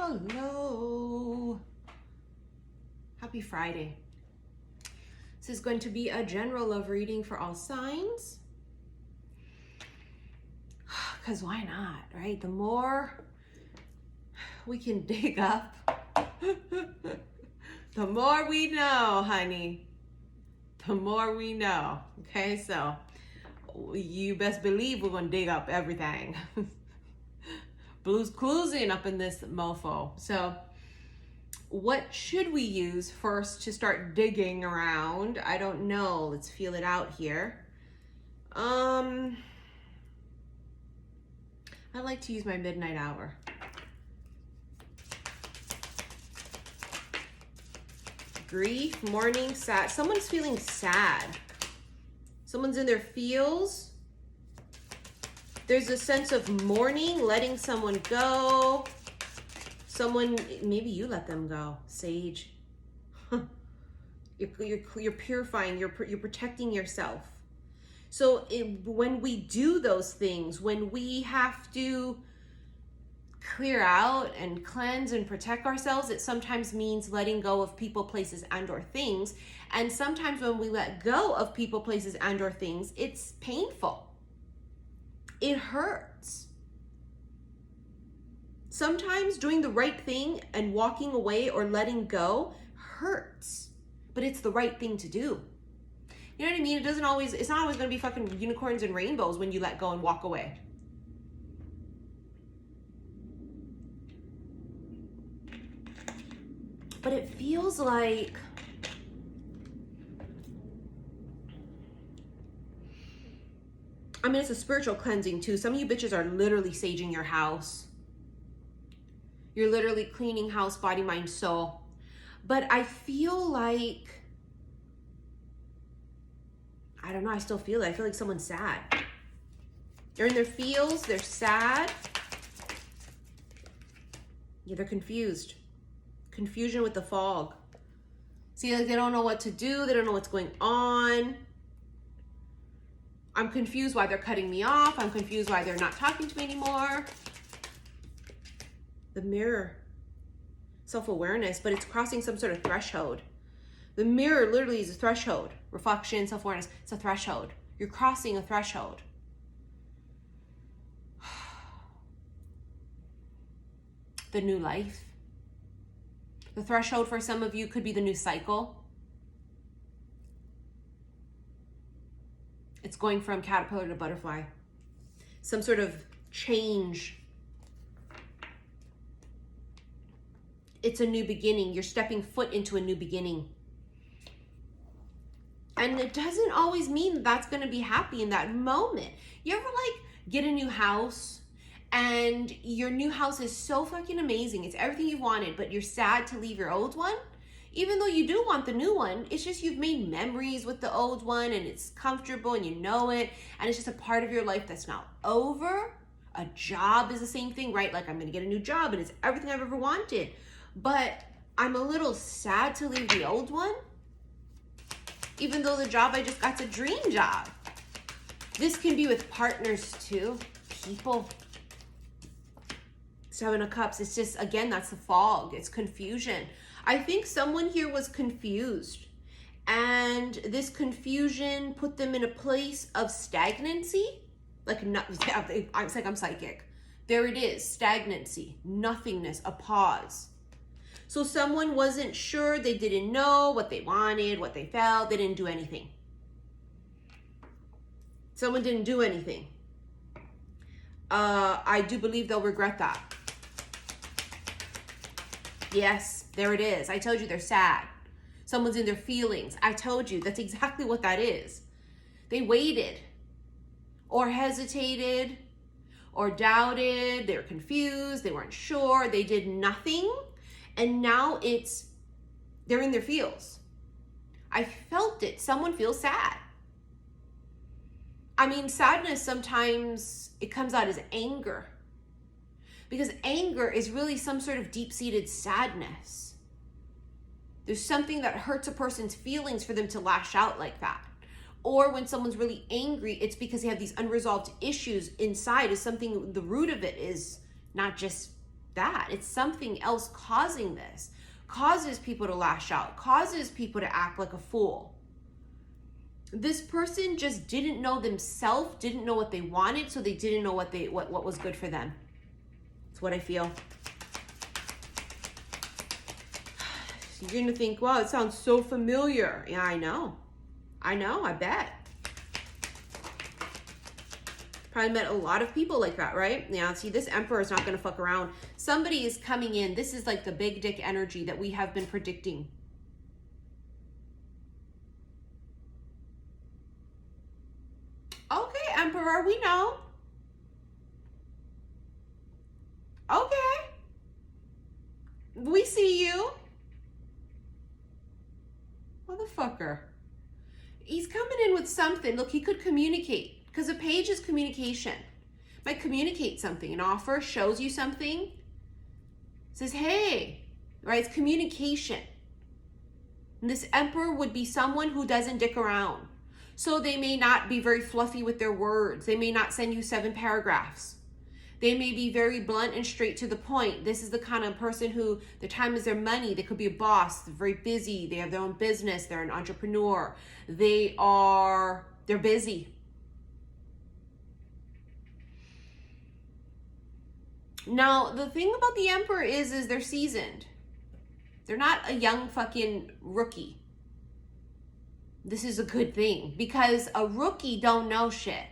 Hello. Happy Friday. This is going to be a general love reading for all signs. Because why not, right? The more we can dig up, the more we know, honey. The more we know. Okay, so you best believe we're going to dig up everything. Blues cluesing up in this mofo. So what should we use first to start digging around? I don't know. Let's feel it out here. I like to use my midnight hour. Grief, mourning, sad. Someone's feeling sad. Someone's in their feels. There's a sense of mourning, letting someone go. Someone, maybe you let them go. Sage. You're purifying, you're protecting yourself. So when we do those things, when we have to clear out and cleanse and protect ourselves, it sometimes means letting go of people, places, and or things. And sometimes when we let go of people, places, and or things, it's painful. It hurts. Sometimes doing the right thing and walking away or letting go hurts, but it's the right thing to do. You know what I mean? It's not always going to be fucking unicorns and rainbows when you let go and walk away. But it feels like it's a spiritual cleansing too. Some of you bitches are literally saging your house. You're literally cleaning house, body, mind, soul. But I feel like, I don't know, I still feel it. I feel like someone's sad. They're in their feels, they're sad. Yeah, they're confused. Confusion with the fog. See, like they don't know what to do. They don't know what's going on. I'm confused why they're cutting me off. I'm confused why they're not talking to me anymore. The mirror. Self-awareness, but it's crossing some sort of threshold. The mirror literally is a threshold. Reflection, self-awareness, it's a threshold. You're crossing a threshold. The new life. The threshold for some of you could be the new cycle. It's going from caterpillar to butterfly. Some sort of change. It's a new beginning. You're stepping foot into a new beginning. And it doesn't always mean that's going to be happy in that moment. You ever like get a new house and your new house is so fucking amazing. It's everything you wanted, but you're sad to leave your old one? Even though you do want the new one, it's just you've made memories with the old one and it's comfortable and you know it. And it's just a part of your life that's now over. A job is the same thing, right? Like I'm going to get a new job and it's everything I've ever wanted. But I'm a little sad to leave the old one. Even though the job I just got's a dream job. This can be with partners too. People. Seven of Cups. It's just, again, that's the fog. It's confusion. I think someone here was confused. And this confusion put them in a place of stagnancy. Like, it's like I'm psychic. There it is. Stagnancy. Nothingness. A pause. So someone wasn't sure. They didn't know what they wanted, what they felt. They didn't do anything. Someone didn't do anything. I do believe they'll regret that. Yes, there it is. I told you they're sad. Someone's in their feelings. I told you that's exactly what that is. They waited or hesitated or doubted. They were confused. They weren't sure. They did nothing. And now they're in their feels. I felt it. Someone feels sad. I mean, sadness sometimes it comes out as anger. Because anger is really some sort of deep-seated sadness. There's something that hurts a person's feelings for them to lash out like that. Or when someone's really angry, it's because they have these unresolved issues inside. Is something, the root of it is not just that. It's something else causing this. Causes people to lash out. Causes people to act like a fool. This person just didn't know themselves, didn't know what they wanted, so they didn't know what was good for them. That's what I feel. You're going to think, wow, it sounds so familiar. Yeah, I know, I bet. Probably met a lot of people like that, right? Yeah, see, this Emperor is not going to fuck around. Somebody is coming in. This is like the big dick energy that we have been predicting. Okay, Emperor, we know. Okay. We see you. Motherfucker. He's coming in with something. Look, he could communicate. Because a page is communication. Might communicate something. An offer shows you something. Says, hey. Right? It's communication. And this Emperor would be someone who doesn't dick around. So they may not be very fluffy with their words. They may not send you 7 paragraphs. They may be very blunt and straight to the point. This is the kind of person who their time is their money. They could be a boss. They're very busy. They have their own business. They're an entrepreneur. They're busy. Now, the thing about the Emperor is they're seasoned. They're not a young fucking rookie. This is a good thing because a rookie don't know shit.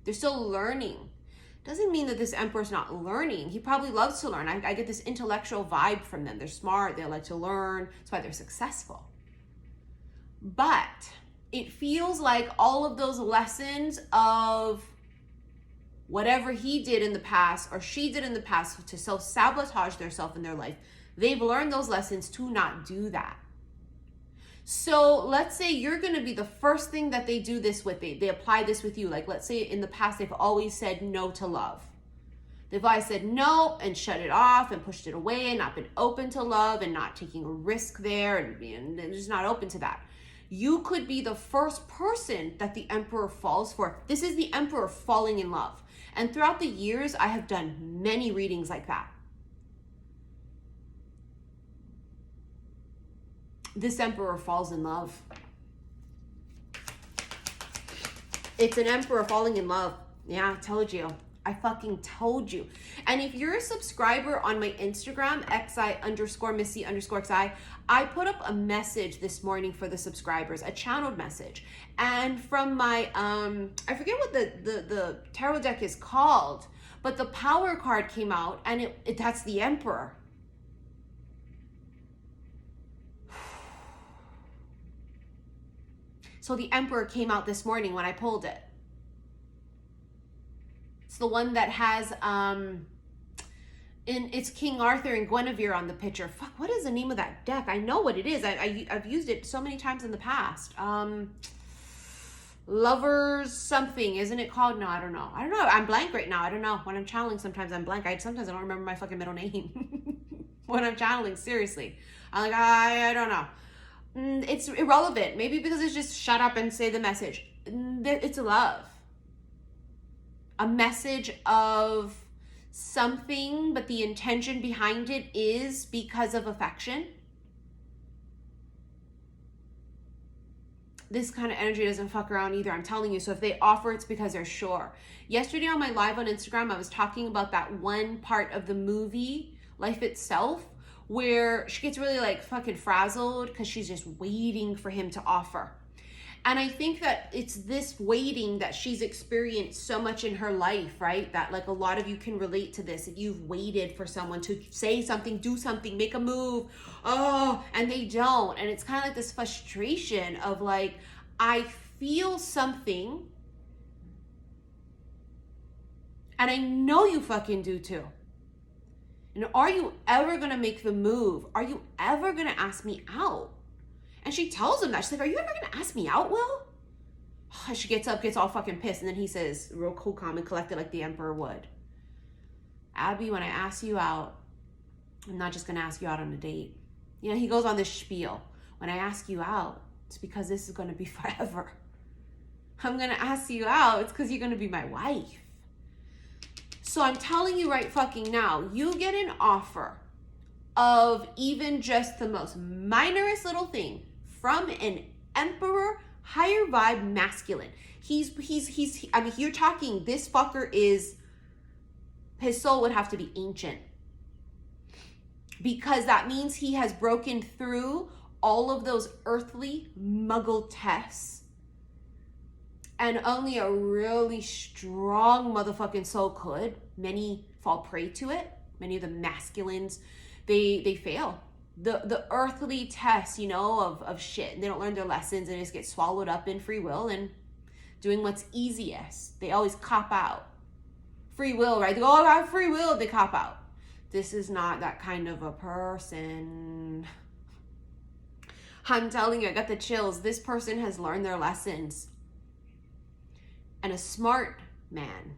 They're still learning. Doesn't mean that this Emperor's not learning. He probably loves to learn. I get this intellectual vibe from them. They're smart. They like to learn. That's why they're successful. But it feels like all of those lessons of whatever he did in the past or she did in the past to self-sabotage themselves in their life, they've learned those lessons to not do that. So let's say you're going to be the first thing that they do this with. They apply this with you. Like, let's say in the past, they've always said no to love. They've always said no and shut it off and pushed it away and not been open to love and not taking a risk there and just not open to that. You could be the first person that the Emperor falls for. This is the Emperor falling in love. And throughout the years, I have done many readings like that. This Emperor falls in love. It's an Emperor falling in love. Yeah, I told you. I fucking told you. And if you're a subscriber on my Instagram, xi_missy_xi, I put up a message this morning for the subscribers, a channeled message. And from my, I forget what the tarot deck is called, but the power card came out and that's the Emperor. So the Emperor came out this morning when I pulled it. It's the one that has, it's King Arthur and Guinevere on the picture. Fuck, what is the name of that deck? I know what it is. I've used it so many times in the past. Lovers something, isn't it called? No, I don't know. I'm blank right now. I don't know. When I'm channeling, sometimes I'm blank. Sometimes I don't remember my fucking middle name. When I'm channeling, seriously. I'm like, I don't know. It's irrelevant. Maybe because it's just shut up and say the message. It's love. A message of something, but the intention behind it is because of affection. This kind of energy doesn't fuck around either, I'm telling you. So if they offer, it's because they're sure. Yesterday on my live on Instagram, I was talking about that one part of the movie, Life Itself, where she gets really like fucking frazzled because she's just waiting for him to offer. And I think that it's this waiting that she's experienced so much in her life, right? That like a lot of you can relate to this. If you've waited for someone to say something, do something, make a move, and they don't. And it's kind of like this frustration of like, I feel something and I know you fucking do too. And are you ever going to make the move? Are you ever going to ask me out? And she tells him that. She's like, are you ever going to ask me out, Will? She gets up, gets all fucking pissed. And then he says, real cool, calm, and collected like the Emperor would. Abby, when I ask you out, I'm not just going to ask you out on a date. You know, he goes on this spiel. When I ask you out, it's because this is going to be forever. I'm going to ask you out. It's because you're going to be my wife. So I'm telling you right fucking now, you get an offer of even just the most minorest little thing from an emperor, higher vibe masculine. I mean, you're talking, this fucker is, his soul would have to be ancient. Because that means he has broken through all of those earthly muggle tests. And only a really strong motherfucking soul could. Many fall prey to it. Many of the masculines, they fail. The earthly tests, you know, of shit. And they don't learn their lessons and just get swallowed up in free will and doing what's easiest. They always cop out. Free will, right? They go, oh, I have free will. They cop out. This is not that kind of a person. I'm telling you, I got the chills. This person has learned their lessons. And a smart man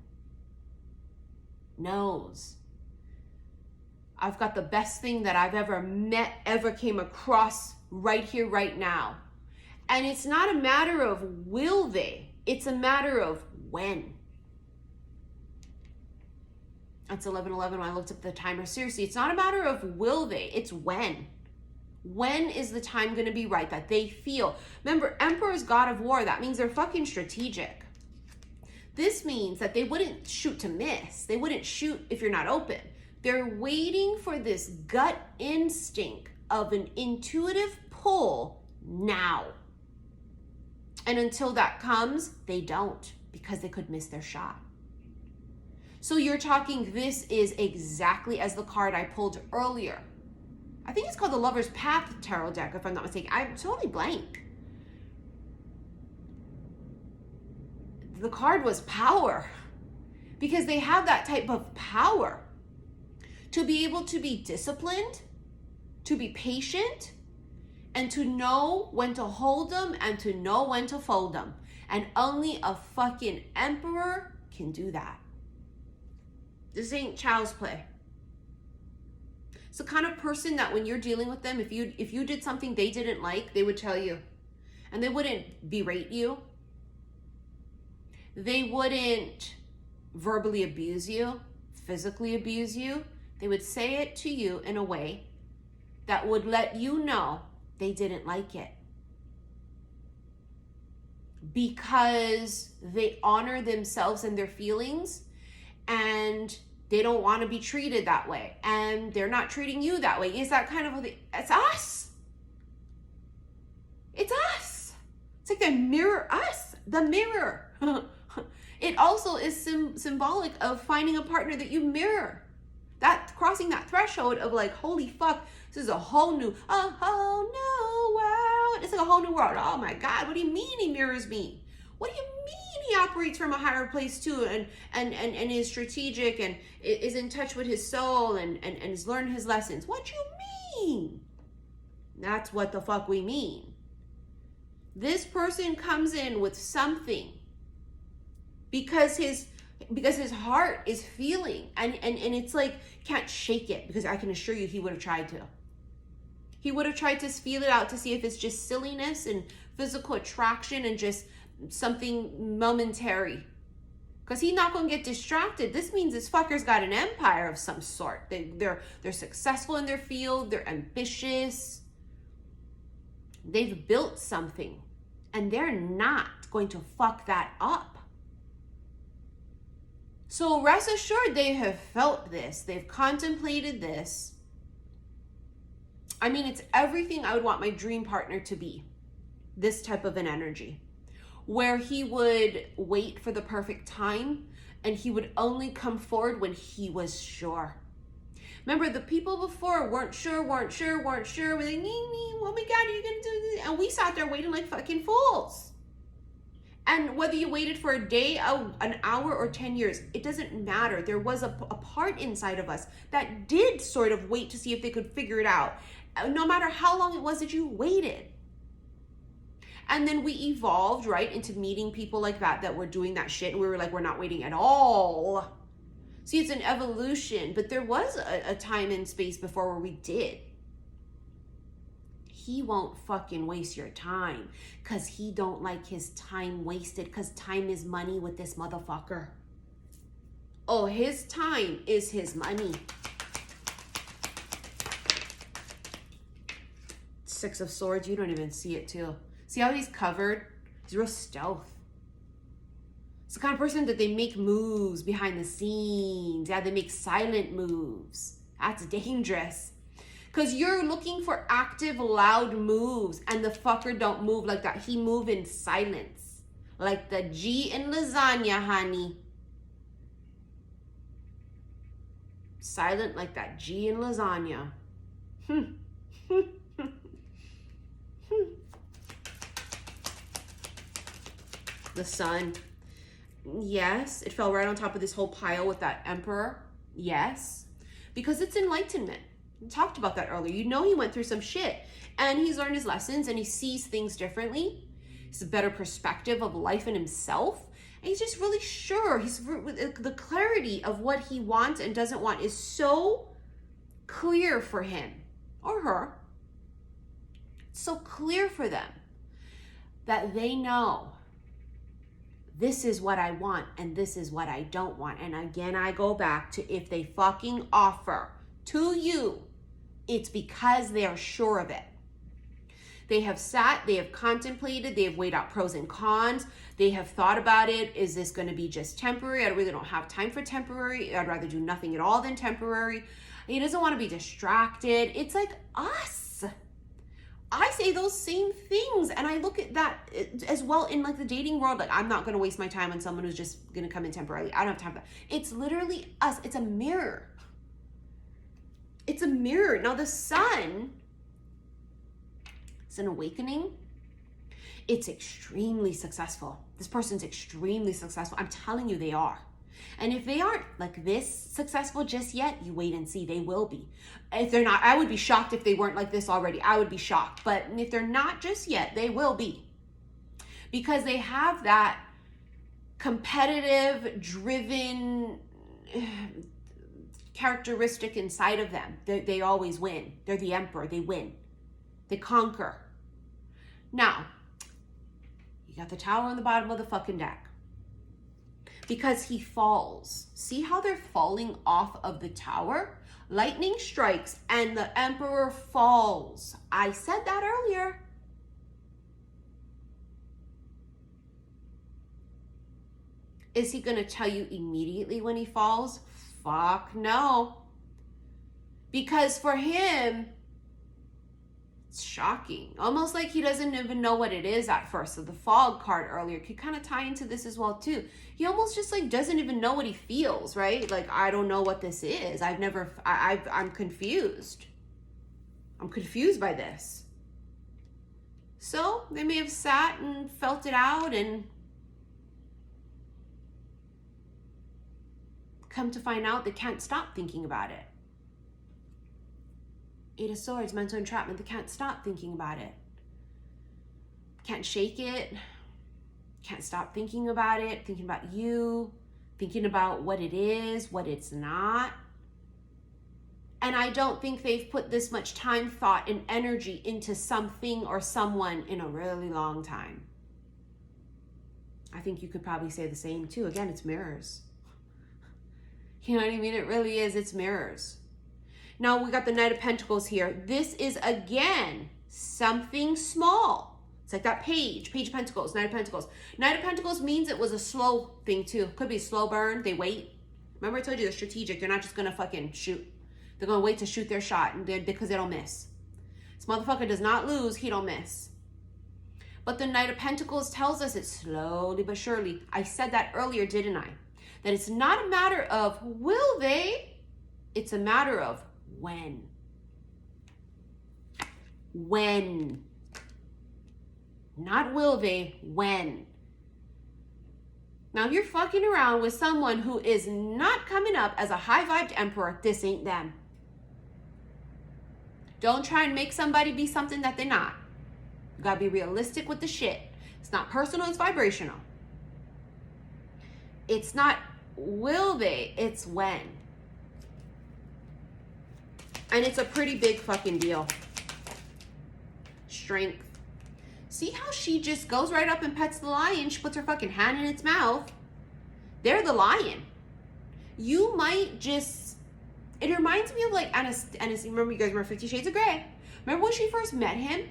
knows, I've got the best thing that I've ever met, ever came across right here, right now. And it's not a matter of will they, it's a matter of when. That's 11:11 when I looked up the timer. Seriously, it's not a matter of will they, it's when. When is the time going to be right that they feel? Remember, Emperor is God of War. That means they're fucking strategic. This means that they wouldn't shoot to miss. They wouldn't shoot if you're not open. They're waiting for this gut instinct of an intuitive pull now. And until that comes, they don't, because they could miss their shot. So you're talking, this is exactly as the card I pulled earlier. I think it's called the Lover's Path Tarot deck, if I'm not mistaken. I'm totally blank. The card was power, because they have that type of power to be able to be disciplined, to be patient, and to know when to hold them and to know when to fold them. And only a fucking emperor can do that. This ain't child's play. It's the kind of person that when you're dealing with them, if you did something they didn't like, they would tell you. And they wouldn't berate you. They wouldn't verbally abuse you, physically abuse you. They would say it to you in a way that would let you know they didn't like it. Because they honor themselves and their feelings, and they don't want to be treated that way, and they're not treating you that way. Is that kind of, it's us. It's us. It's like they mirror us, the mirror. It also is symbolic of finding a partner that you mirror. That crossing that threshold of like, holy fuck, this is a whole new world. It's like a whole new world. Oh my God, what do you mean he mirrors me? What do you mean he operates from a higher place too, and is strategic and is in touch with his soul and has learned his lessons? What you mean? That's what the fuck we mean. This person comes in with something because his heart is feeling, and it's like, can't shake it, because I can assure you he would have tried to. He would have tried to feel it out to see if it's just silliness and physical attraction and just something momentary. Because he's not going to get distracted. This means this fucker's got an empire of some sort. They're successful in their field. They're ambitious. They've built something. And they're not going to fuck that up. So rest assured, they have felt this. They've contemplated this. I mean, it's everything I would want my dream partner to be. This type of an energy. Where he would wait for the perfect time and he would only come forward when he was sure. Remember, the people before weren't sure. We're like, oh my God, are you going to do this? And we sat there waiting like fucking fools. And whether you waited for a day, an hour, or 10 years, it doesn't matter. There was a part inside of us that did sort of wait to see if they could figure it out. No matter how long it was that you waited. And then we evolved, right, into meeting people like that were doing that shit. And we were like, we're not waiting at all. See, it's an evolution. But there was a time and space before where we did. He won't fucking waste your time because he don't like his time wasted, because time is money with this motherfucker. Oh, his time is his money. Six of Swords, you don't even see it too. See how he's covered? He's real stealth. It's the kind of person that they make moves behind the scenes. Yeah, they make silent moves. That's dangerous. Because you're looking for active, loud moves, and the fucker don't move like that. He move in silence. Like the G in lasagna, honey. Silent like that G in lasagna. The Sun. Yes, it fell right on top of this whole pile with that Emperor. Yes, because it's enlightenment. We talked about that earlier. You know he went through some shit and he's learned his lessons and he sees things differently. He's a better perspective of life and himself. And he's just really sure. The clarity of what he wants and doesn't want is so clear for him or her. It's so clear for them that they know this is what I want and this is what I don't want. And again, I go back to if they fucking offer to you, it's because they are sure of it. They have sat, they have contemplated, they have weighed out pros and cons. They have thought about it. Is this going to be just temporary? I really don't have time for temporary. I'd rather do nothing at all than temporary. He doesn't want to be distracted. It's like us. I say those same things, and I look at that as well in like the dating world. Like, I'm not going to waste my time on someone who's just going to come in temporarily. I don't have time for that. It's literally us. It's a mirror. It's a mirror. Now the Sun, it's an awakening. It's extremely successful. This person's extremely successful. I'm telling you, they are. And if they aren't like this successful just yet, you wait and see. They will be. If they're not, I would be shocked if they weren't like this already. I would be shocked. But if they're not just yet, they will be. Because they have that competitive, driven characteristic inside of them. They always win. They're the emperor. They win. They conquer. Now, you got the Tower on the bottom of the fucking deck. Because he falls. See how they're falling off of the Tower? Lightning strikes and the Emperor falls. I said that earlier. Is he going to tell you immediately when he falls? Fuck no. Because for him, it's shocking. Almost like he doesn't even know what it is at first. So the fog card earlier could kind of tie into this as well too. He almost just like doesn't even know what he feels, right? Like, I don't know what this is. I'm confused. I'm confused by this. So they may have sat and felt it out and come to find out they can't stop thinking about it. Eight of Swords, mental entrapment. They can't stop thinking about it. Can't shake it. Can't stop thinking about it. Thinking about you. Thinking about what it is, what it's not. And I don't think they've put this much time, thought, and energy into something or someone in a really long time. I think you could probably say the same too. Again, it's mirrors. You know what I mean? It really is. It's mirrors. Now we got the Knight of Pentacles here. This is, again, something small. It's like that Page of Pentacles, Knight of Pentacles. Knight of Pentacles means it was a slow thing too. Could be a slow burn. They wait. Remember I told you they're strategic. They're not just going to fucking shoot. They're going to wait to shoot their shot because they don't miss. This motherfucker does not lose. He don't miss. But the Knight of Pentacles tells us it's slowly but surely. I said that earlier, didn't I? That it's not a matter of will they, it's a matter of when. When. Not will they, when. Now, if you're fucking around with someone who is not coming up as a high-vibed emperor, this ain't them. Don't try and make somebody be something that they're not. You gotta be realistic with the shit. It's not personal, it's vibrational. It's not will they, it's when. And it's a pretty big fucking deal. Strength. See how she just goes right up and pets the lion? She puts her fucking hand in its mouth. They're the lion. You might just, it reminds me of like Anastasia. Remember, you guys remember 50 Shades of Grey? Remember when she first met him?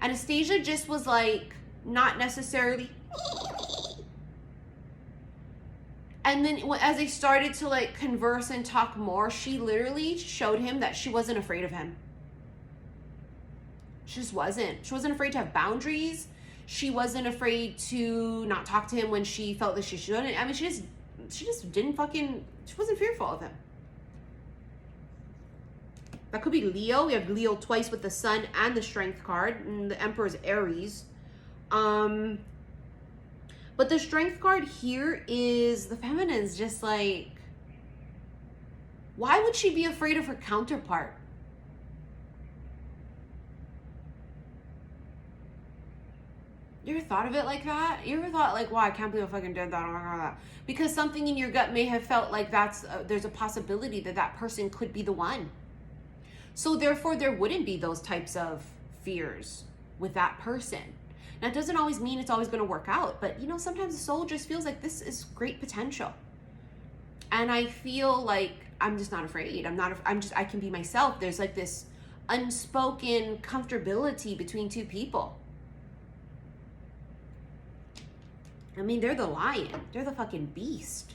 Anastasia just was like, not necessarily. And then as they started to like converse and talk more, she literally showed him that she wasn't afraid of him. She just wasn't. She wasn't afraid to have boundaries. She wasn't afraid to not talk to him when she felt that she shouldn't. I mean, she just didn't fucking, she wasn't fearful of him. That could be Leo. We have Leo twice with the Sun and the Strength card. And the Emperor is Aries. But the Strength card here is the Feminine's just like, why would she be afraid of her counterpart? You ever thought of it like that? You ever thought like, wow, I can't believe I fucking did that. Oh my God. Because something in your gut may have felt like there's a possibility that that person could be the one. So therefore there wouldn't be those types of fears with that person. Now, it doesn't always mean it's always going to work out, but you know, sometimes the soul just feels like this is great potential. And I feel like I'm just not afraid. I can be myself. There's like this unspoken comfortability between two people. I mean, they're the lion. They're the fucking beast.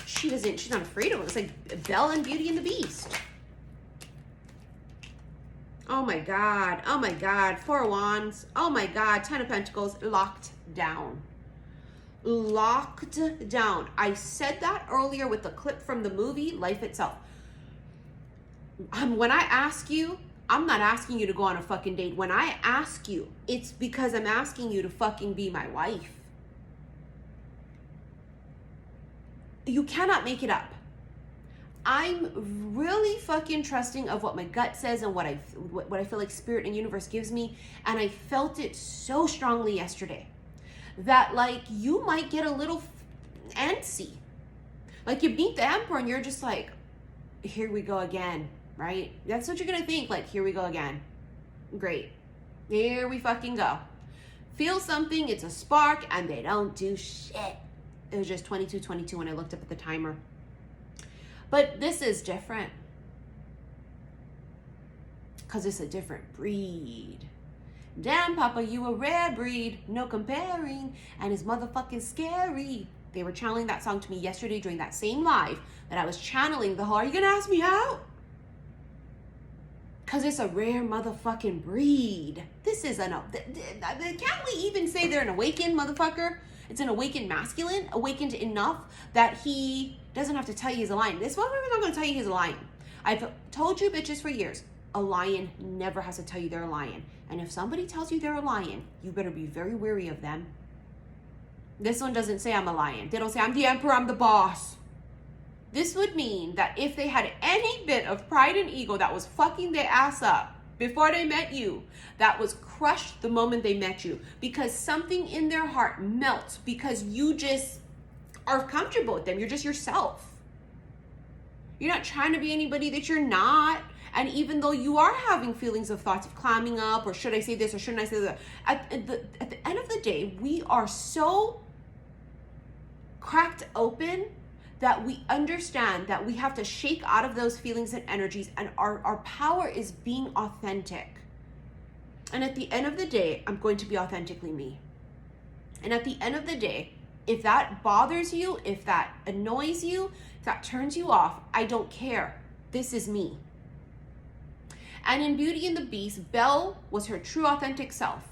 She's not afraid of it. It's like Belle and Beauty and the Beast. Oh my God. Oh my God. Four of Wands. Oh my God. 10 of Pentacles. Locked down. Locked down. I said that earlier with the clip from the movie Life Itself. When I ask you, I'm not asking you to go on a fucking date. When I ask you, it's because I'm asking you to fucking be my wife. You cannot make it up. I'm really fucking trusting of what my gut says and what I feel like spirit and universe gives me. And I felt it so strongly yesterday that like you might get a little antsy. Like you meet the Emperor and you're just like, here we go again, right? That's what you're going to think. Like, here we go again. Great. Here we fucking go. Feel something. It's a spark and they don't do shit. It was just 22:22 when I looked up at the timer. But this is different because it's a different breed. Damn, Papa, you a rare breed, no comparing, and it's motherfucking scary. They were channeling that song to me yesterday during that same live that I was channeling the whole, are you gonna ask me how? Because it's a rare motherfucking breed. This is can't we even say they're an awakened motherfucker? It's an awakened masculine, awakened enough that he doesn't have to tell you he's a lion. This motherfucker's not going to tell you he's a lion. I've told you bitches for years, a lion never has to tell you they're a lion. And if somebody tells you they're a lion, you better be very wary of them. This one doesn't say I'm a lion. They don't say I'm the emperor, I'm the boss. This would mean that if they had any bit of pride and ego that was fucking their ass up before they met you, that was crushed the moment they met you, because something in their heart melts because you just are comfortable with them. You're just yourself. You're not trying to be anybody that you're not. And even though you are having feelings of thoughts of climbing up, or should I say this or shouldn't I say that, at the end of the day, we are so cracked open that we understand that we have to shake out of those feelings and energies, and our power is being authentic. And at the end of the day, I'm going to be authentically me. And at the end of the day, if that bothers you, if that annoys you, if that turns you off, I don't care. This is me. And in Beauty and the Beast, Belle was her true authentic self.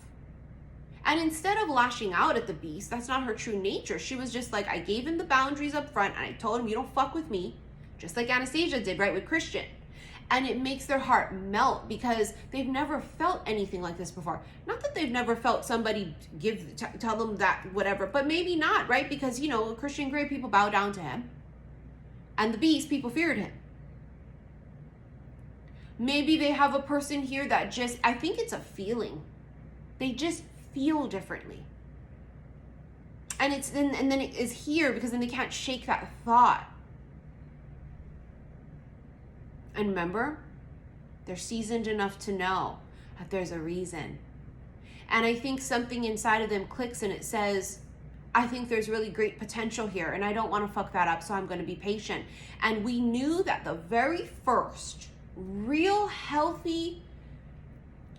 And instead of lashing out at the beast, that's not her true nature. She was just like, I gave him the boundaries up front and I told him, you don't fuck with me. Just like Anastasia did, right, with Christian. And it makes their heart melt because they've never felt anything like this before. Not that they've never felt somebody tell them that, whatever, but maybe not, right? Because, you know, Christian Grey, people bow down to him. And the beast, people feared him. Maybe they have a person here that just, I think it's a feeling. They just feel differently. And then it is here because then they can't shake that thought. And remember, they're seasoned enough to know that there's a reason. And I think something inside of them clicks and it says, I think there's really great potential here, and I don't want to fuck that up, so I'm going to be patient. And we knew that the very first real healthy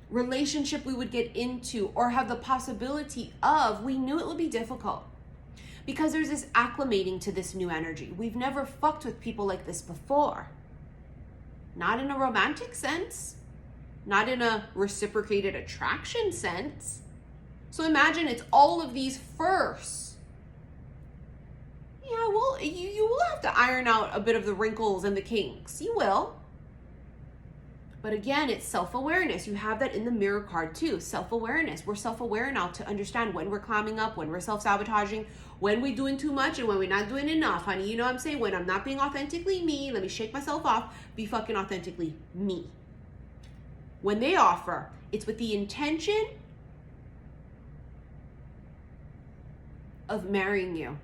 relationship we would get into or have the possibility of, we knew it would be difficult because there's this acclimating to this new energy. We've never fucked with people like this before. Not in a romantic sense, not in a reciprocated attraction sense. So imagine it's all of these firsts. Yeah, well, you will have to iron out a bit of the wrinkles and the kinks. You will. But again, it's self-awareness. You have that in the mirror card too. Self-awareness. We're self-aware now to understand when we're climbing up, when we're self-sabotaging, when we're doing too much and when we're not doing enough, honey. You know what I'm saying? When I'm not being authentically me, let me shake myself off, be fucking authentically me. When they offer, it's with the intention of marrying you.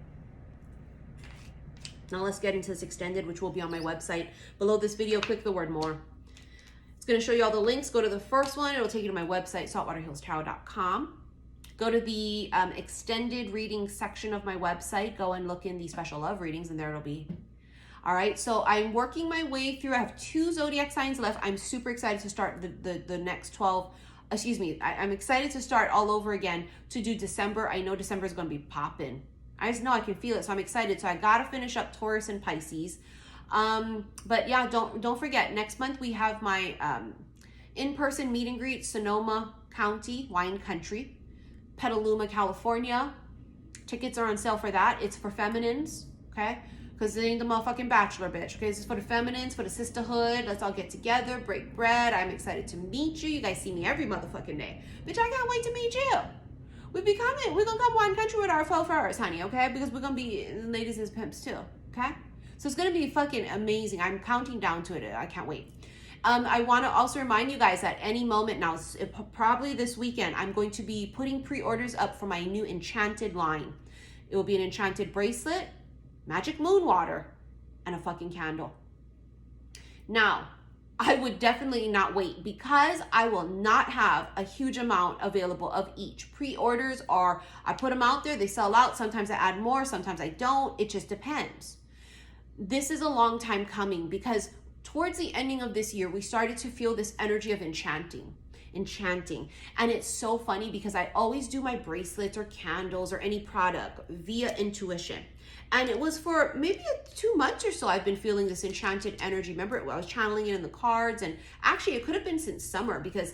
Now let's get into this extended, which will be on my website. Below this video, click the word more. It's going to show you all the links. Go to the first one. It'll take you to my website, saltwaterhillstarot.com. Go to the extended reading section of my website. Go and look in the special love readings, and there it'll be. All right, so I'm working my way through. I have 2 zodiac signs left. I'm super excited to start the next 12. Excuse me, I'm excited to start all over again to do December. I know December is going to be popping. I just know I can feel it, so I'm excited. So I got to finish up Taurus and Pisces. But yeah, don't forget, next month we have my in-person meet and greet, Sonoma County, Wine Country, Petaluma, California. Tickets are on sale for that. It's for feminines, okay? Because it ain't the motherfucking bachelor, bitch. Okay, this is for the feminines, for the sisterhood. Let's all get together, break bread. I'm excited to meet you. You guys see me every motherfucking day. Bitch, I can't wait to meet you. We're gonna come Wine Country with our faux furs, honey, okay? Because we're gonna be ladies as pimps too, okay? So it's gonna be fucking amazing. I'm counting down to it. I can't wait. I want to also remind you guys that any moment now, probably this weekend, I'm going to be putting pre-orders up for my new enchanted line. It will be an enchanted bracelet, magic moon water, and a fucking candle. Now, I would definitely not wait because I will not have a huge amount available of each. Pre-orders are, I put them out there, they sell out. Sometimes I add more, sometimes I don't. It just depends. This is a long time coming because towards the ending of this year, we started to feel this energy of enchanting. And it's so funny because I always do my bracelets or candles or any product via intuition. And it was for maybe 2 months or so I've been feeling this enchanted energy. Remember, I was channeling it in the cards, and actually it could have been since summer because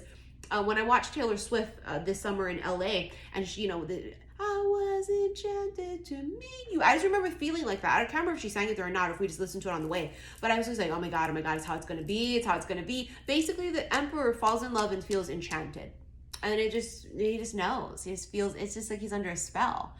when I watched Taylor Swift this summer in LA, and she, I was enchanted to meet you. I just remember feeling like that. I can't remember if she sang it there or not, or if we just listened to it on the way. But I was just like, oh my God, it's how it's going to be. It's how it's going to be. Basically, the emperor falls in love and feels enchanted. And he just knows. He just feels, it's just like he's under a spell.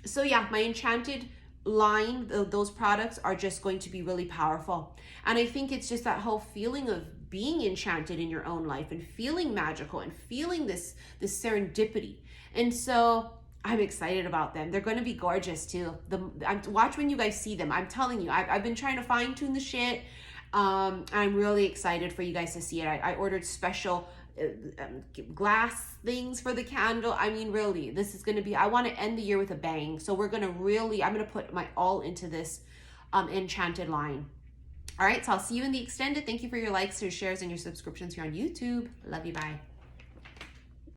So yeah, my enchanted line, those products are just going to be really powerful. And I think it's just that whole feeling of being enchanted in your own life and feeling magical and feeling this serendipity. And so I'm excited about them. They're going to be gorgeous too. Watch when you guys see them. I'm telling you, I've been trying to fine tune the shit. I'm really excited for you guys to see it. I ordered special glass things for the candle. I mean, really, this is going to be, I want to end the year with a bang. So we're going to really, I'm going to put my all into this enchanted line. All right, so I'll see you in the extended. Thank you for your likes, your shares, and your subscriptions here on YouTube. Love you, bye.